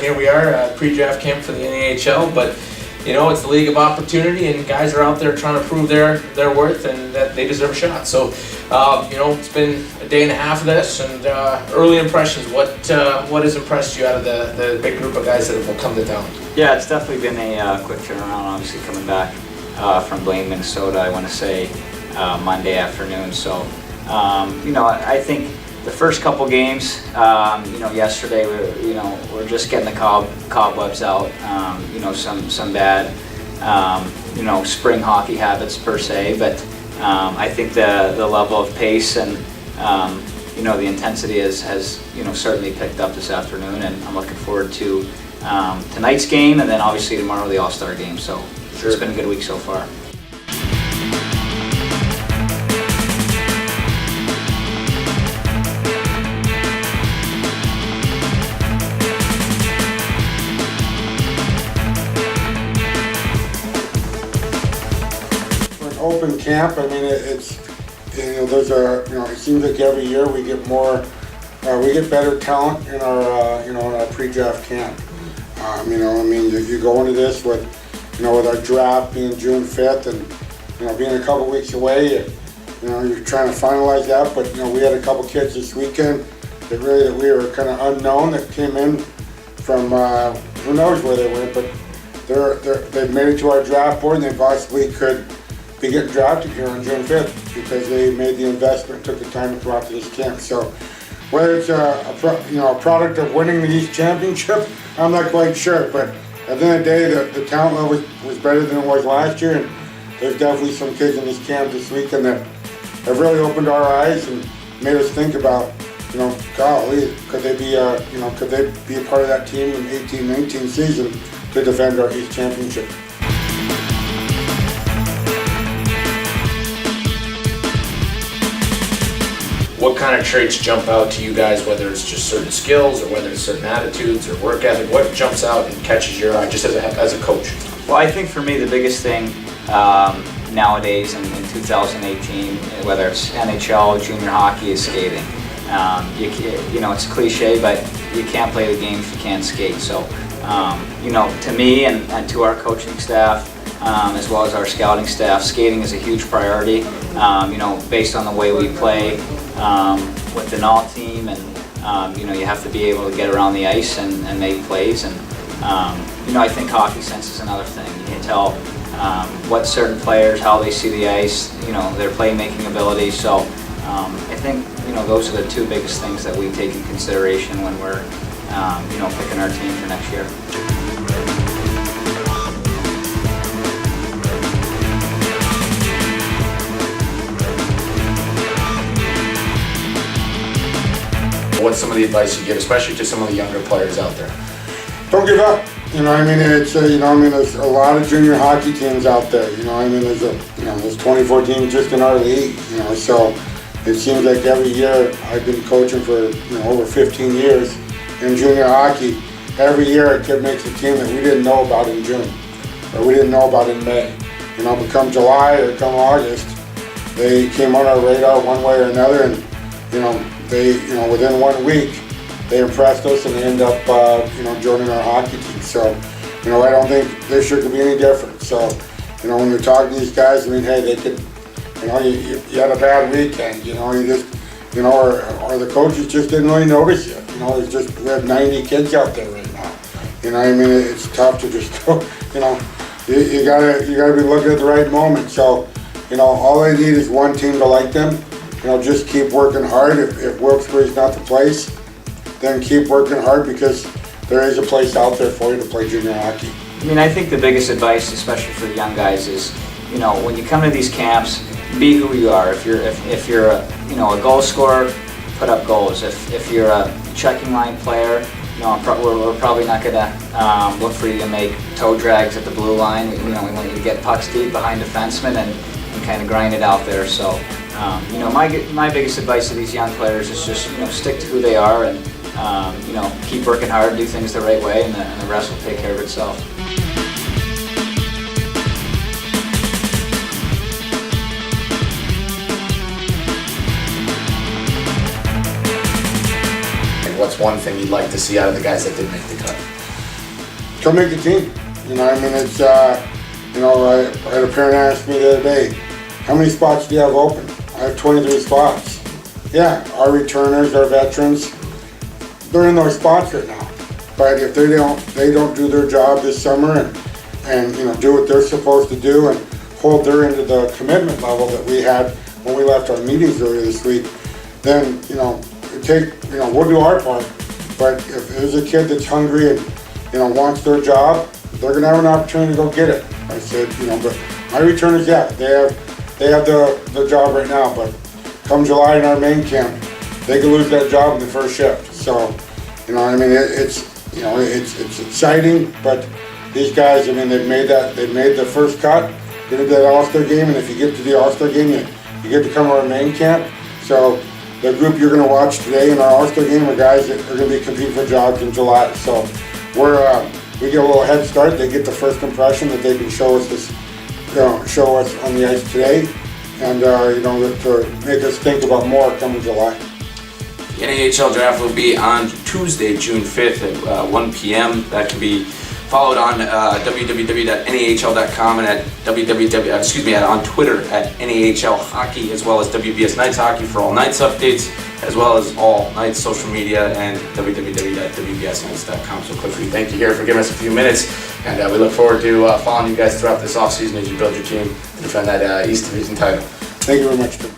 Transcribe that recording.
here we are, pre-draft camp for the NAHL, but you know, it's the league of opportunity, and guys are out there trying to prove their worth and that they deserve a shot. So, you know, it's been a day and a half of this, and early impressions. What has impressed you out of the big group of guys that will come to town? Yeah, it's definitely been a quick turnaround. Obviously, coming back from Blaine, Minnesota, I want to say Monday afternoon. So, you know, I think the first couple games, you know, yesterday we're just getting the cobwebs out. You know, some bad, you know, spring hockey habits per se, but I think the level of pace and you know, the intensity has you know, certainly picked up this afternoon, and I'm looking forward to tonight's game, and then obviously tomorrow the All-Star game. So sure. It's been a good week so far. Open camp. I mean, it's, you know, it seems like every year we get more, we get better talent in our, you know, in our pre-draft camp. You know, I mean, you go into this with, you know, with our draft being June 5th, and you know, being a couple weeks away, you know, you're trying to finalize that. But you know, we had a couple kids this weekend that we were kind of unknown that came in from who knows where they went, but they've made it to our draft board, and they possibly could be getting drafted here on June 5th because they made the investment, took the time to go out to this camp. So whether it's a product of winning the East Championship, I'm not quite sure. But at the end of the day, the talent level was better than it was last year, and there's definitely some kids in this camp this weekend that have really opened our eyes and made us think about, you know, golly, could they be a part of that team in 18-19 season to defend our East Championship. What kind of traits jump out to you guys, whether it's just certain skills or whether it's certain attitudes or work ethic? What jumps out and catches your eye just as a coach? Well, I think for me the biggest thing nowadays in 2018, whether it's NHL, junior hockey, is skating. You know, it's cliche, but you can't play the game if you can't skate. So, you know, to me and to our coaching staff, as well as our scouting staff, skating is a huge priority. You know, based on the way we play with the NAHL team, and you know, you have to be able to get around the ice and make plays. And you know, I think hockey sense is another thing. You can tell what certain players, how they see the ice, you know, their playmaking ability. So I think, you know, those are the two biggest things that we take in consideration when we're you know, picking our team for next year. What's some of the advice you give, especially to some of the younger players out there? Don't give up. You know, I mean, it's you know, I mean, there's a lot of junior hockey teams out there. You know, I mean, there's 24 teams just in our league. You know, so it seems like every year I've been coaching for, you know, over 15 years in junior hockey. Every year a kid makes a team that we didn't know about in June, or we didn't know about in May. You know, but come July or come August, they came on our radar one way or another, and you know, you know, within 1 week, they impressed us and they end up, you know, joining our hockey team. So, you know, I don't think this year could be any different. So, you know, when you're talking to these guys, I mean, hey, they could, you know, you had a bad weekend, you know, you just, you know, or the coaches just didn't really notice you. You know, it's just, we have 90 kids out there right now. You know, I mean, it's tough to just, you know, you gotta be looking at the right moment. So, you know, all they need is one team to like them. You know, just keep working hard. If Wilkes-Barre is not the place, then keep working hard, because there is a place out there for you to play junior hockey. I mean, I think the biggest advice, especially for the young guys, is, you know, when you come to these camps, be who you are. If you're a, you know, a goal scorer, put up goals. If you're a checking line player, you know, we're probably not going to look for you to make toe drags at the blue line. You know, we want you to get pucks deep behind defensemen and kind of grind it out there. So, you know, my biggest advice to these young players is just, you know, stick to who they are, and you know, keep working hard, do things the right way, and the rest will take care of itself. What's one thing you'd like to see out of the guys that did make the cut? come make the team. You know, I mean, it's, you know, I had a parent ask me the other day, how many spots do you have open? I have 23 spots. Yeah, our returners, our veterans, they're in those spots right now. But if they don't do their job this summer and you know, do what they're supposed to do and hold their end of the commitment level that we had when we left our meetings earlier this week, then, you know, we'll do our part. But if there's a kid that's hungry and, you know, wants their job, they're gonna have an opportunity to go get it. I said, you know, but my returners, yeah, they have the job right now, but come July in our main camp, they could lose that job in the first shift. So, you know, I mean, it's exciting, but these guys, I mean, they've made the first cut, did that All-Star game, and if you get to the All-Star game, you get to come to our main camp. So the group you're gonna watch today in our All-Star game are guys that are gonna be competing for jobs in July. So we get a little head start. They get the first impression that they can show us on the ice today, and you know, to make us think about more coming July. The NAHL draft will be on Tuesday, June 5th at 1 p.m. That can be followed on www.nahl.com and on Twitter at NAHL Hockey, as well as WBS Nights Hockey for all Nights updates, as well as all Nights social media and www.wbsnights.com. So quickly, thank you here for giving us a few minutes, and we look forward to following you guys throughout this offseason as you build your team to defend that East Division title. Thank you very much, Tim.